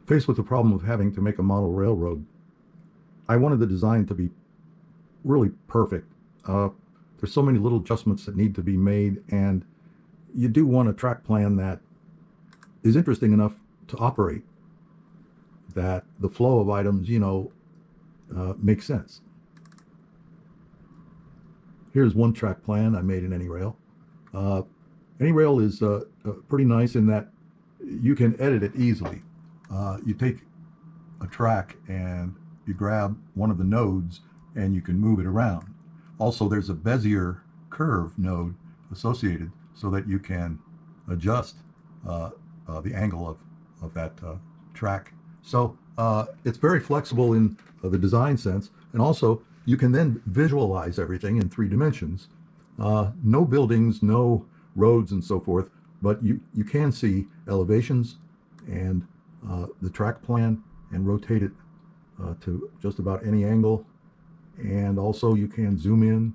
Faced with the problem of having to make a model railroad, I wanted the design to be really perfect. There's so many little adjustments that need to be made, and you do want a track plan that is interesting enough to operate, that the flow of items, makes sense. Here's one track plan I made in AnyRail. AnyRail is pretty nice in that you can edit it easily. You take a track and you grab one of the nodes and you can move it around. Also, there's a Bezier curve node associated so that you can adjust the angle of that track. So it's very flexible in the design sense, and also you can then visualize everything in 3 dimensions. No buildings, no roads and so forth, but you can see elevations and the track plan and rotate it to just about any angle. And also you can zoom in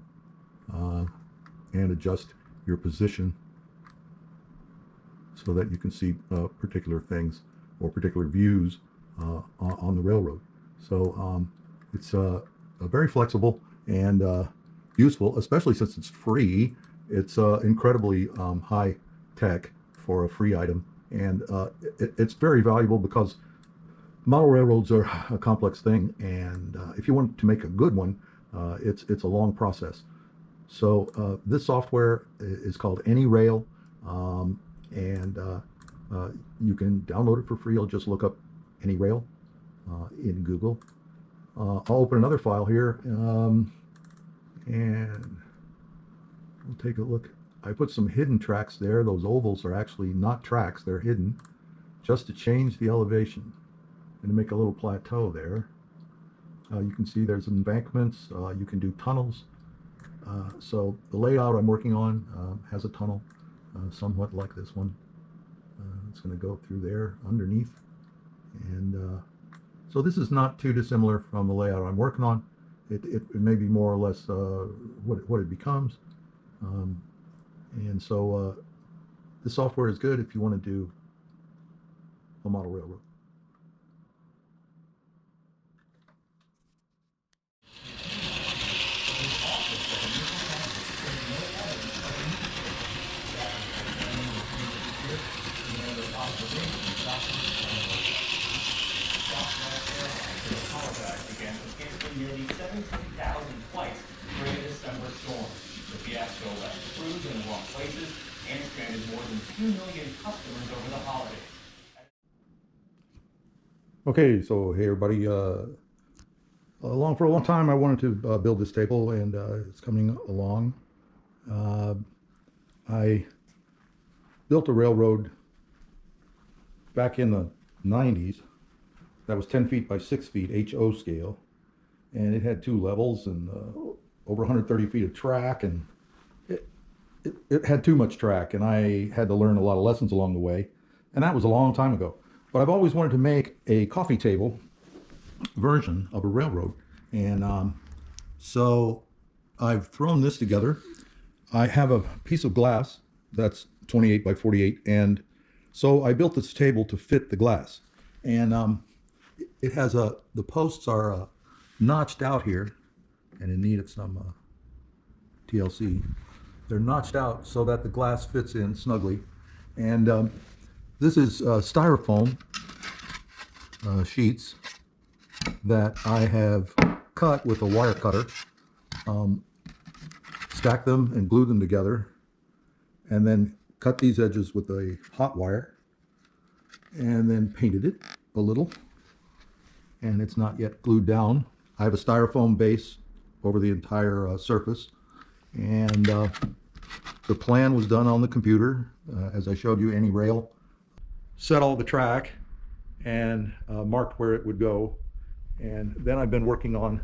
and adjust your position so that you can see particular things or particular views on the railroad. So it's very flexible and useful, especially since it's free. It's incredibly high tech for a free item, and it's very valuable because model railroads are a complex thing, and if you want to make a good one, it's a long process. So this software is called AnyRail, and you can download it for free. I'll just look up AnyRail in Google. I'll open another file here, and we'll take a look. I put some hidden tracks there. Those ovals are actually not tracks, they're hidden, just to change the elevation and to make a little plateau there. You can see there's embankments, you can do tunnels. So the layout I'm working on has a tunnel, somewhat like this one. It's going to go through there underneath. And so this is not too dissimilar from the layout I'm working on. It may be more or less what it becomes. And so this software is good if you want to do a model railroad. Began to cancel nearly 17,000 flights during the December storm. The fiasco left crews in the wrong places and stranded more than 2 million customers over the holidays. Okay, so hey everybody, for a long time I wanted to build this table, and it's coming along. I built a railroad back in the 90s that was 10 feet by 6 feet HO scale, and it had 2 levels and over 130 feet of track, and it had too much track, and I had to learn a lot of lessons along the way, and that was a long time ago. But I've always wanted to make a coffee table version of a railroad, and so I've thrown this together. I have a piece of glass that's 28 by 48, and so I built this table to fit the glass, and it has the posts are notched out here, and in need of some TLC. They're notched out so that the glass fits in snugly, and this is styrofoam sheets that I have cut with a wire cutter, stacked them and glued them together, and then cut these edges with a hot wire, and then painted it a little, and it's not yet glued down. I have a styrofoam base over the entire surface, and the plan was done on the computer, as I showed you. AnyRail set all the track and marked where it would go, and then I've been working on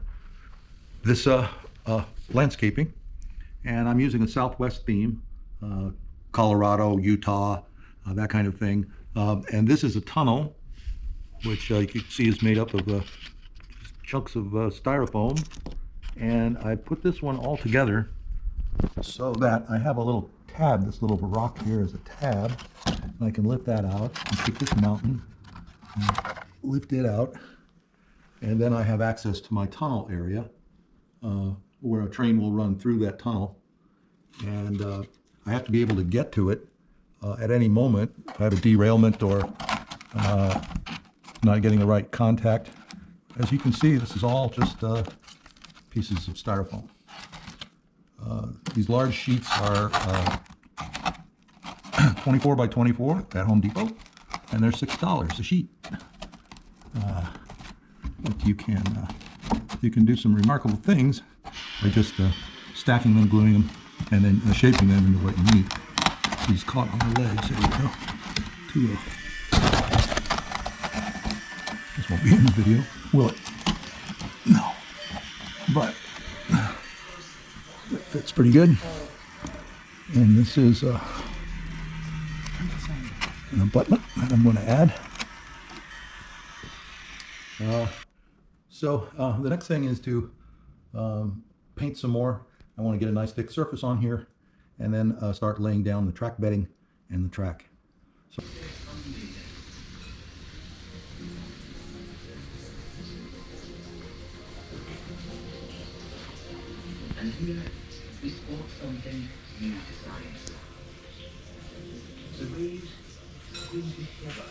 this landscaping, and I'm using a Southwest theme, Colorado, Utah, that kind of thing. And this is a tunnel, which you can see is made up of chunks of styrofoam, and I put this one all together so that I have a little tab. This little rock here is a tab, and I can lift that out and take this mountain and lift it out, and then I have access to my tunnel area where a train will run through that tunnel, and I have to be able to get to it at any moment if I have a derailment or not getting the right contact. As you can see, this is all just pieces of styrofoam. These large sheets are 24 by 24 at Home Depot, and they're $6 a sheet. But you can do some remarkable things by just stacking them, gluing them, and then shaping them into what you need. He's caught on the legs. There we go. This won't be in the video, will it? No. But it fits pretty good. And this is an abutment that I'm going to add. So the next thing is to paint some more. I want to get a nice thick surface on here, and then start laying down the track bedding and the track. So and here we spot something new to science. The waves seem to shiver